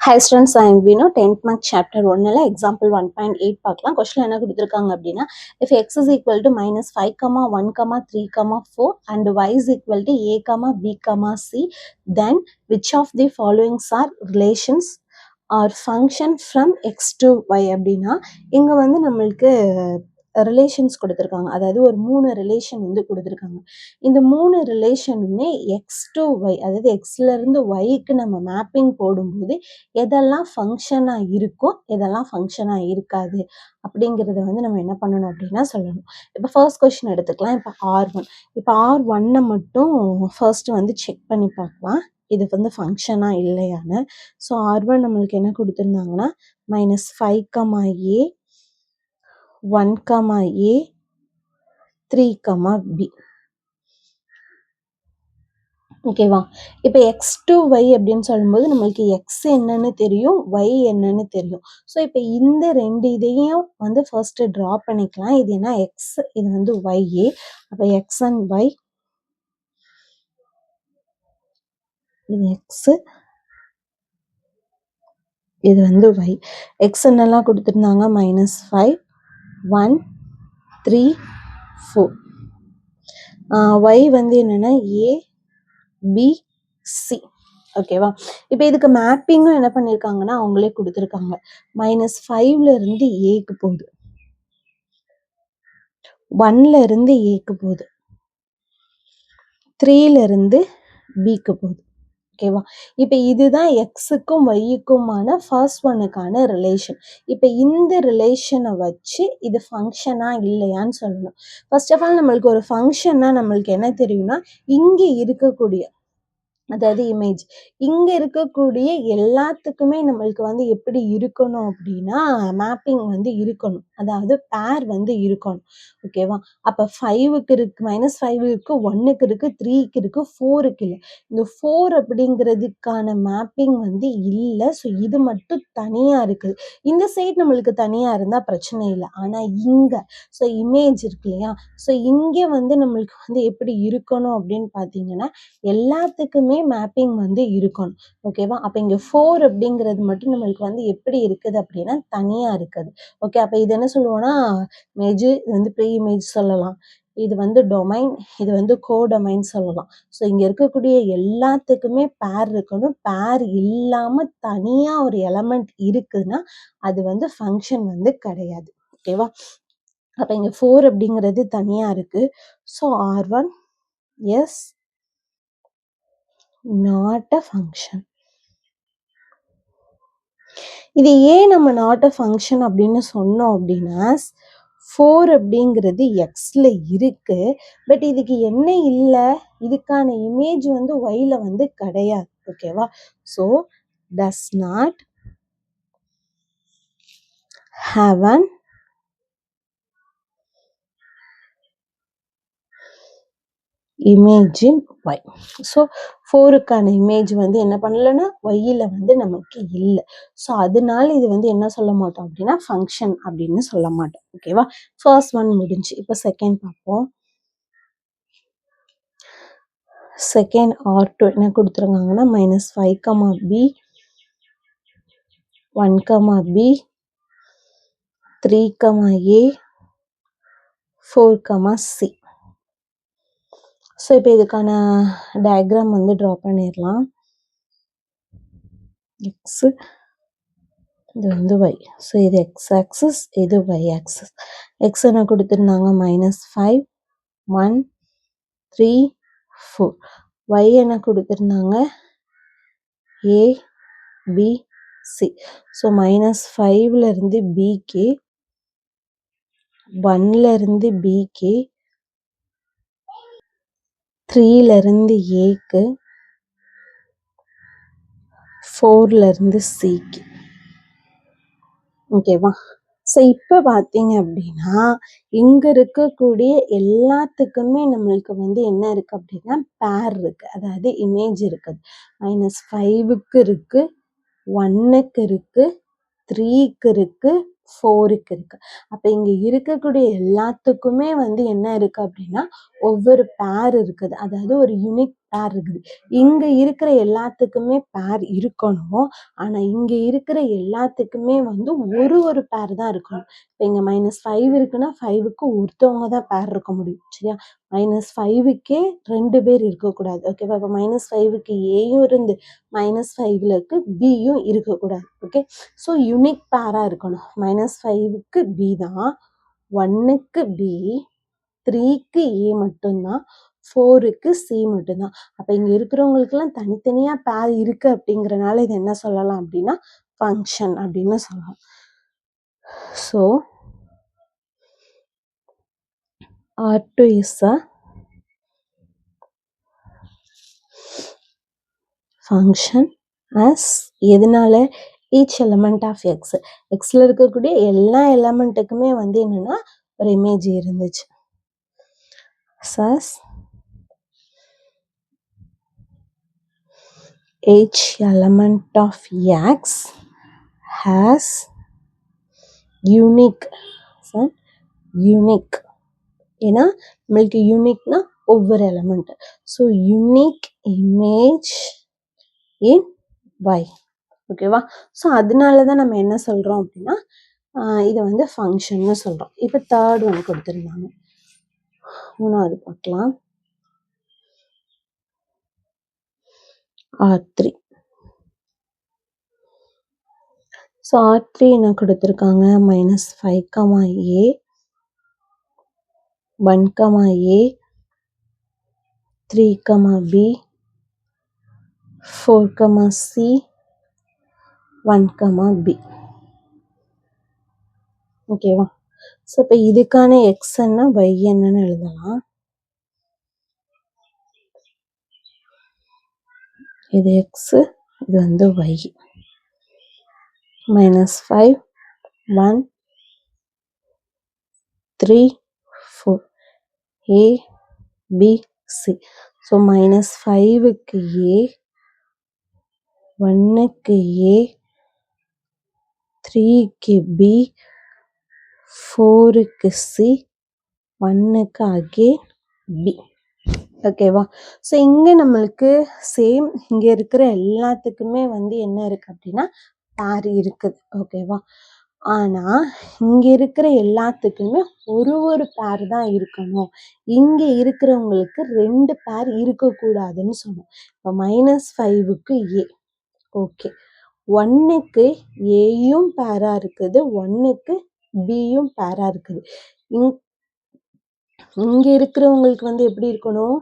Hi students, I am Vino. 10th month chapter 1 example 1.8 பார்க்கலாம். question என்ன கொடுத்திருக்காங்க அப்படின்னா, if x is equal to minus 5, 1, 3, 4 and y is equal to a, b, c, then which of the following are relations or function from x to y அப்படின்னா, இங்க வந்து நம்மளுக்கு relations கொடுத்துருக்காங்க. அதாவது ஒரு 3 ரிலேஷன் வந்து கொடுத்துருக்காங்க. இந்த 3 ரிலேஷனுமே எக்ஸ் டு ஒய், அதாவது எக்ஸ்ல இருந்து ஒய்க்கு நம்ம மேப்பிங் போடும்போது எதெல்லாம் ஃபங்க்ஷனாக இருக்கும், எதெல்லாம் ஃபங்க்ஷனாக இருக்காது அப்படிங்கிறத வந்து நம்ம என்ன பண்ணணும் அப்படின்னா சொல்லணும். இப்போ ஃபர்ஸ்ட் கொஸ்டின் எடுத்துக்கலாம். இப்போ R1, இப்போ R1 மட்டும் ஃபர்ஸ்ட் வந்து செக் பண்ணி பார்க்கலாம், இது வந்து ஃபங்க்ஷனா இல்லையான்னு. ஸோ R1 நம்மளுக்கு என்ன கொடுத்துருந்தாங்கன்னா -5, A, 1, A, 3, B. ஓகேவா? இப்போ எக்ஸ் டு ஒய் அப்படின்னு சொல்லும்போது நம்மளுக்கு எக்ஸ் என்னன்னு தெரியும், ஒய் என்னன்னு தெரியும். ஸோ இப்போ இந்த ரெண்டு இதையும் வந்து ஃபர்ஸ்ட் ட்ரா பண்ணிக்கலாம். இது என்ன எக்ஸ், இது வந்து ஒய். அப்போ எக்ஸ் அண்ட் ஒய், இது எக்ஸ், இது வந்து ஒய். எக்ஸ் என்னெல்லாம் கொடுத்துருந்தாங்க, -5, 1, 3, 4. ஒய் வந்து என்னன்னா ஏ, பி, சி. ஓகேவா? இப்போ இதுக்கு மேப்பிங்கும் என்ன பண்ணியிருக்காங்கன்னா அவங்களே கொடுத்துருக்காங்க. -5ல இருந்து ஏக்கு போகுது, 1ல இருந்து ஏக்கு போகுது, 3ல இருந்து பிக்கு போகுது. ஓகேவா? இப்போ இதுதான் எக்ஸுக்கும் ஒய்க்குமான ஃபர்ஸ்ட் ஒன்னுக்கான ரிலேஷன். இப்போ இந்த ரிலேஷனை வச்சு இது ஃபங்க்ஷனா இல்லையான்னு சொல்லணும். ஃபர்ஸ்ட் ஆஃப் ஆல் நம்மளுக்கு ஒரு ஃபங்க்ஷன்னா நம்மளுக்கு என்ன தெரியும்னா, இங்கே இருக்கக்கூடிய, அதாவது இமேஜ், இங்க இருக்கக்கூடிய எல்லாத்துக்குமே நம்மளுக்கு வந்து எப்படி இருக்கணும் அப்படின்னா மேப்பிங் வந்து இருக்கணும், அதாவது பேர் வந்து இருக்கணும். ஓகேவா? அப்ப 5க்கு இருக்கு, -5 இருக்கு, 1க்கு இருக்கு, 3க்கு இருக்கு, 4க்கு இல்லை. இந்த 4 அப்படிங்கிறதுக்கான மேப்பிங் வந்து இல்லை. ஸோ இது மட்டும் தனியா இருக்குது. இந்த சைட் நம்மளுக்கு தனியா இருந்தா பிரச்சனை இல்லை. ஆனா இங்க ஸோ இமேஜ் இருக்கு இல்லையா, ஸோ இங்க வந்து நம்மளுக்கு வந்து எப்படி இருக்கணும் அப்படின்னு பாத்தீங்கன்னா எல்லாத்துக்குமே மேப்பிங் வந்து இருக்கணும். ஓகேவா? அப்ப இங்க 4 அப்படிங்கிறது மட்டும் நம்மளுக்கு வந்து எப்படி இருக்குது அப்படின்னா தனியா இருக்குது. ஓகே, அப்ப இது என்ன சொல்லுவோம்னா இமேஜ், இது வந்து ப்ரீ இமேஜ் சொல்லலாம், இது வந்து டொமைன், இது வந்து கோடொமைன் சொல்லலாம். ஸோ இங்க இருக்கக்கூடிய எல்லாத்துக்குமே பேர் இருக்கணும். பேர் இல்லாம தனியா ஒரு எலமெண்ட் இருக்குதுன்னா அது வந்து ஃபங்க்ஷன் வந்து கிடையாது. ஓகேவா? அப்ப இங்க 4 அப்படிங்கிறது தனியா இருக்கு. So R1 is not a function. இது ஏன் நம்ம not a function அப்படின்னு சொன்னோம் அப்படின்னா, 4 அப்படிங்கிறது எக்ஸ்ல இருக்கு, பட் இதுக்கு என்ன இல்லை, இதுக்கான இமேஜ் வந்து ஒய்ல வந்து கிடையாது. ஓகேவா? So does not have an image in Y. So 4க்கான இமேஜ் வந்து என்ன பண்ணலன்னா ஒய்யில் வந்து நமக்கு இல்லை. ஸோ அதனால இது வந்து என்ன சொல்ல மாட்டோம் அப்படின்னா ஃபங்க்ஷன் அப்படின்னு சொல்ல மாட்டோம். ஓகேவா? ஃபர்ஸ்ட் ஒன் முடிஞ்சு. இப்போ செகண்ட் பார்ப்போம். செகண்ட் R2 என்ன கொடுத்துருக்காங்கன்னா -5, B, 1, B, 3, A, 4, C. So இப்போ இதுக்கான டயக்ராம் வந்து ட்ரா பண்ணிடலாம். எக்ஸ், இது வந்து ஒய். ஸோ இது எக்ஸ் ஆக்சிஸ், இது ஒய் ஆக்சிஸ். எக்ஸ் என்ன கொடுத்துருந்தாங்க -5, 1, 3, 4. ஒய் என்ன கொடுத்துருந்தாங்க ஏ, பி, சி. ஸோ -5ல இருந்து பிக்கு, 1ல இருந்து பிக்கு, 3ல இருந்து ஏக்கு, 4ல இருந்து சிக்கு. ஓகேவா? ஸோ இப்போ பார்த்தீங்க அப்படின்னா இங்க இருக்கக்கூடிய எல்லாத்துக்குமே நம்மளுக்கு வந்து என்ன இருக்கு அப்படின்னா பேர் இருக்கு, அதாவது இமேஜ் இருக்குது. -5க்கு இருக்கு, 1க்கு இருக்கு, 3க்கு இருக்கு, 4க்கு இருக்கு. அப்ப இங்க இருக்கக்கூடிய எல்லாத்துக்குமே வந்து என்ன இருக்கு அப்படின்னா ஒவ்வொரு பேர் இருக்குது, அதாவது ஒரு யூனிக் பேர் இருக்குது. இங்க இருக்கிற எல்லாத்துக்குமே பேர் இருக்கணும். ஆனா இங்க இருக்கிற எல்லாத்துக்குமே வந்து ஒரு பேர் தான் இருக்கணும். இப்ப இங்க -5 இருக்குன்னா 5க்கு ஒருத்தவங்க தான் பேர் இருக்க முடியும். சரியா? -5க்கே 2 பேர் இருக்கக்கூடாது. ஓகேவா? இப்ப -5க்கு ஏயும் இருந்து -5க்கு பியும் இருக்கக்கூடாது. ஓகே. ஸோ யூனிக் பேரா இருக்கணும். -5க்கு பி தான், 1க்கு பி, 3க்கு ஏ மட்டும்தான், 4க்கு சி மட்டும்தான். அப்ப இங்க இருக்கிறவங்களுக்கெல்லாம் தனித்தனியா பேர் இருக்கு அப்படிங்கறனால இது என்ன சொல்லலாம் அப்படின்னா ஃபங்க்ஷன் அப்படின்னு சொல்லலாம். So R2 is a function as எதனால each element of x. xல இருக்கக்கூடிய எல்லா எலமெண்ட்டுக்குமே வந்து என்னன்னா ஒரு இமேஜ் இருந்துச்சு. Thus each element of x has unique ஏன்னா நம்மளுக்கு யூனிக்னா ஒவ்வொரு எலமெண்ட். ஸோ யூனிக் இமேஜ் இன் y. ஓகேவா? ஸோ அதனாலதான் நம்ம என்ன சொல்றோம் அப்படின்னா இதை வந்து ஃபங்க்ஷன்னு சொல்றோம். இப்போ தேர்ட் ஒன் கொடுத்துருந்தாங்க, மூணாவது பார்க்கலாம். R3. ஸோ R3 என்ன கொடுத்துருக்காங்க? -5, a, 1, a, 3, b, 4, c, 1, b. ஓகேவா? ஸோ இப்போ இதுக்கான x என்ன y என்னன்னு எழுதலாம். இது x, இது வந்து y. -5, 1, 3, 4, a, b, c. So -5க்கு a, 1க்கு a, 3க்கு b, 4க்கு c, 1க்கு again b. ஓகேவா? ஸோ இங்க நம்மளுக்கு சேம் இங்க இருக்கிற எல்லாத்துக்குமே வந்து என்ன இருக்கு அப்படின்னா பேர் இருக்குது. ஓகேவா? ஆனா இங்க இருக்கிற எல்லாத்துக்குமே ஒரு பேர் தான் இருக்கணும். இங்க இருக்கிறவங்களுக்கு 2 பேர் இருக்கக்கூடாதுன்னு சொன்னோம். இப்போ -5க்கு a. ஓகே. 1க்கு ஏயும் பேரா இருக்குது, 1க்கு பியும் பேரா இருக்குது. இங்க இருக்கிறவங்களுக்கு வந்து எப்படி இருக்கணும்?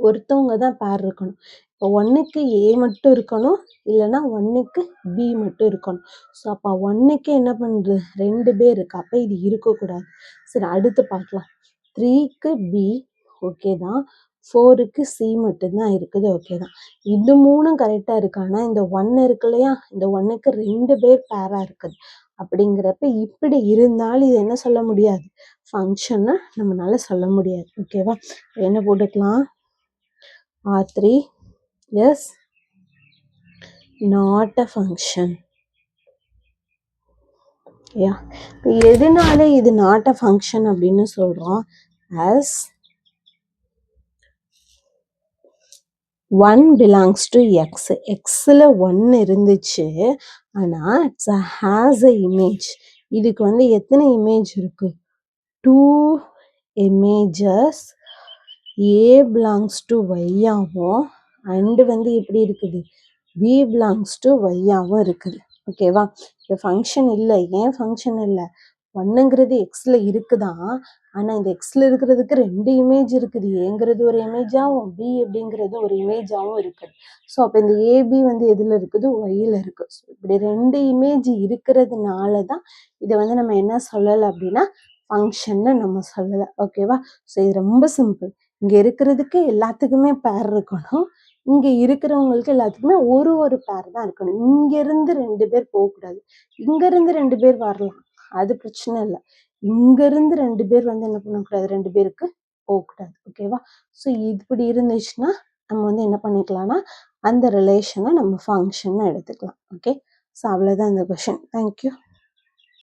ஒருத்தவங்க தான் பேர் இருக்கணும். இப்போ 1க்கு a மட்டும் இருக்கணும், இல்லைன்னா 1க்கு b மட்டும் இருக்கணும். ஸோ அப்போ 1க்கு என்ன பண்ணுது? 2 பேர் இருக்கு. அப்ப இது இருக்கக்கூடாது. சரி, அடுத்து பார்க்கலாம். 3க்கு b ஓகே தான், 4க்கு c மட்டும்தான் இருக்குது. ஓகே தான். இது 3ம் கரெக்டா இருக்கு. ஆனா இந்த 1 இருக்கு இல்லையா, இந்த 1க்கு 2 பேர் பேரா இருக்குது. அப்படிங்கிறப்ப இப்படி இருந்தாலும் இது என்ன சொல்ல முடியாது? ஃபங்க்ஷன்னு நம்மளால சொல்ல முடியாது. ஓகேவா? என்ன போட்டுக்கலாம்? R3 is not a function. எதனால இது not a function அப்படின்னு சொல்றோம்? as 1 belongs to x. xல 1 இருந்துச்சு, ஆனா it has a image. இதுக்கு வந்து எத்தனை இமேஜ் இருக்கு? 2 images. a belongs to y ஆவும் and வந்து எப்படி இருக்குது? b belongs to y ஆவும் இருக்குது. ஓகேவா? இது ஃபங்க்ஷன் இல்லை. ஏன் ஃபங்க்ஷன் இல்லை? 1ங்கிறது எக்ஸ்ல இருக்குதான், ஆனா இந்த எக்ஸ்ல இருக்கிறதுக்கு 2 இமேஜ் இருக்குது. ஏங்கிறது ஒரு இமேஜாவும் பி அப்படிங்கிறது ஒரு இமேஜாவும் இருக்குது. ஸோ அப்போ இந்த ஏபி வந்து எதுல இருக்குது? ஒய்ல இருக்கு. ஸோ இப்படி 2 இமேஜ் இருக்கிறதுனால தான் இதை வந்து நம்ம என்ன சொல்லலை அப்படின்னா ஃபங்க்ஷன்னு நம்ம சொல்லலை. ஓகேவா? ஸோ இது ரொம்ப சிம்பிள். இங்க இருக்கிறதுக்கு எல்லாத்துக்குமே பேர் இருக்கணும், இங்க இருக்கிறவங்களுக்கு எல்லாத்துக்குமே ஒரு பேர் தான் இருக்கணும். இங்க இருந்து 2 பேர் போகக்கூடாது. இங்க இருந்து 2 பேர் வரலாம், அது பிரச்சனை இல்லை. இங்க இருந்து 2 பேர் வந்து என்ன பண்ணக்கூடாது? 2 பேருக்கு போகக்கூடாது. ஓகேவா? ஸோ இப்படி இருந்துச்சுன்னா நம்ம வந்து என்ன பண்ணிக்கலாம்னா அந்த ரிலேஷனை நம்ம ஃபங்க்ஷன் எடுத்துக்கலாம். ஓகே. ஸோ அவ்வளோதான் இந்த கொஷின். தேங்க்யூ.